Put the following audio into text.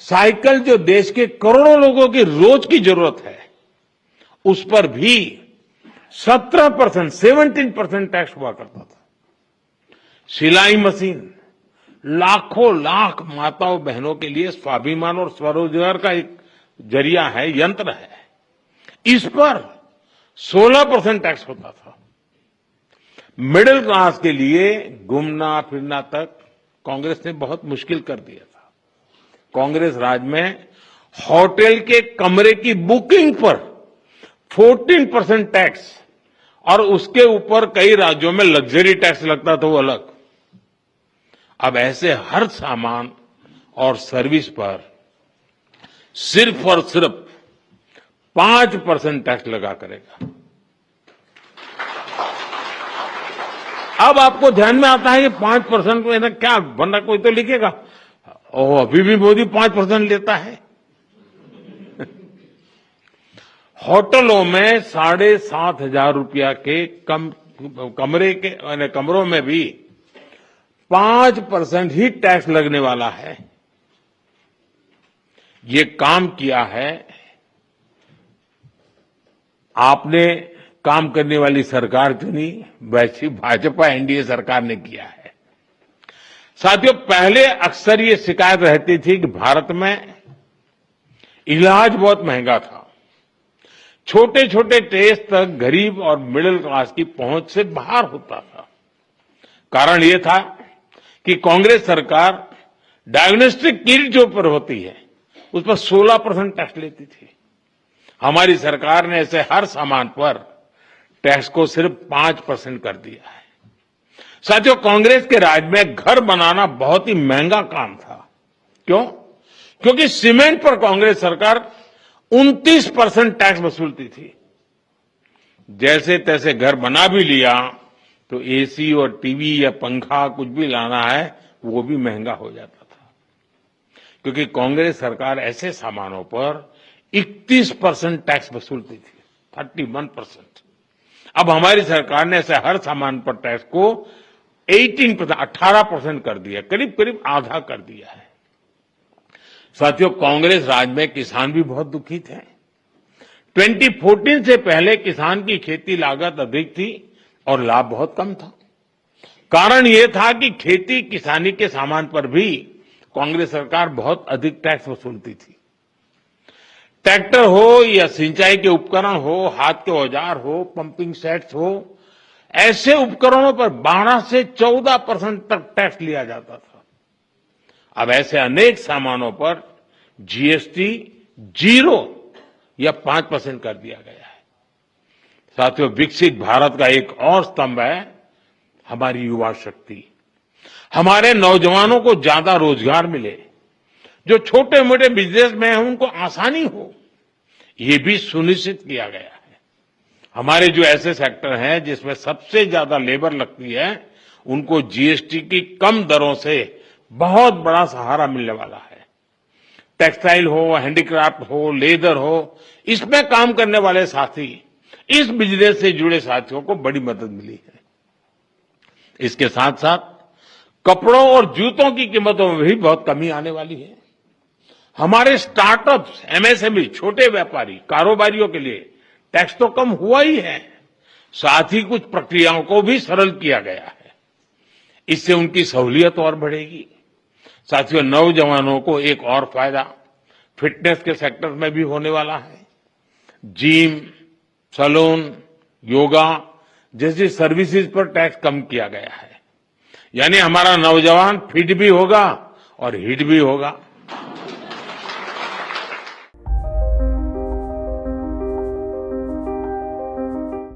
Cycle जो देश के करोड़ों लोगों की रोज की जरूरत है, उस पर भी 17%, 17% टैक्स हुआ करता था। सिलाई मशीन लाखों लाख माताओं बहनों के लिए स्वाभिमान और स्वरोजगार का एक जरिया है, यंत्र है। इस पर 16% टैक्स होता था। मिडिल क्लास के लिए घूमना फिरना तक कांग्रेस ने बहुत मुश्किल कर दिया था। कांग्रेस राज में होटल के कमरे की बुकिंग पर 14% टैक्स और उसके ऊपर कई राज्यों में लग्जरी टैक्स लगता था, वो अलग। अब ऐसे हर सामान और सर्विस पर सिर्फ और सिर्फ 5% टैक्स लगा करेगा। अब आपको ध्यान में आता है कि 5% में क्या बनना, कोई तो लिखेगा ओ अभी भी मोदी 5% लेता है। होटलों में 7,500 रुपया के कमरे के कमरों में भी 5% ही टैक्स लगने वाला है। ये काम किया है आपने, काम करने वाली सरकार चुनी, वैसी भाजपा एनडीए सरकार ने किया है। साथियों, पहले अक्सर ये शिकायत रहती थी कि भारत में इलाज बहुत महंगा था। छोटे छोटे टेस्ट तक गरीब और मिडिल क्लास की पहुंच से बाहर होता था। कारण ये था कि कांग्रेस सरकार डायग्नोस्टिक किट जो पर होती है उस पर 16% टैक्स लेती थी। हमारी सरकार ने ऐसे हर सामान पर टैक्स को सिर्फ 5% कर दिया है। साथियों, कांग्रेस के राज में घर बनाना बहुत ही महंगा काम था। क्यों? क्योंकि सीमेंट पर कांग्रेस सरकार 29% टैक्स वसूलती थी। जैसे तैसे घर बना भी लिया तो एसी और टीवी या पंखा कुछ भी लाना है वो भी महंगा हो जाता था, क्योंकि कांग्रेस सरकार ऐसे सामानों पर 31% टैक्स वसूलती थी, 31%। अब हमारी सरकार ने ऐसे हर सामान पर टैक्स को 18% कर दिया, करीब करीब आधा कर दिया है। साथियों, कांग्रेस राज में किसान भी बहुत दुखी थे। 2014 से पहले किसान की खेती लागत अधिक थी और लाभ बहुत कम था। कारण यह था कि खेती किसानी के सामान पर भी कांग्रेस सरकार बहुत अधिक टैक्स वसूलती थी। ट्रैक्टर हो या सिंचाई के उपकरण हो, हाथ के औजार हो, पंपिंग सेट्स हो, ऐसे उपकरणों पर 12 से 14% तक टैक्स लिया जाता था। अब ऐसे अनेक सामानों पर जीएसटी 0 या 5% कर दिया गया है। साथियों, विकसित भारत का एक और स्तंभ है हमारी युवा शक्ति। हमारे नौजवानों को ज्यादा रोजगार मिले, जो छोटे मोटे बिजनेस में हैं उनको आसानी हो, ये भी सुनिश्चित किया गया है। हमारे जो ऐसे सेक्टर हैं जिसमें सबसे ज्यादा लेबर लगती है, उनको जीएसटी की कम दरों से बहुत बड़ा सहारा मिलने वाला है। टेक्सटाइल हो, हैंडीक्राफ्ट हो, लेदर हो, इसमें काम करने वाले साथी, इस बिजनेस से जुड़े साथियों को बड़ी मदद मिली है। इसके साथ साथ कपड़ों और जूतों की कीमतों में भी बहुत कमी आने वाली है। हमारे स्टार्टअप्स, एमएसएमई, छोटे व्यापारी, कारोबारियों के लिए टैक्स तो कम हुआ ही है, साथ ही कुछ प्रक्रियाओं को भी सरल किया गया है। इससे उनकी सहूलियत और बढ़ेगी। साथियों, नौजवानों को एक और फायदा फिटनेस के सेक्टर में भी होने वाला है। जिम, सैलून, योगा जैसी सर्विसेज पर टैक्स कम किया गया है। यानी हमारा नौजवान फिट भी होगा और हिट भी होगा।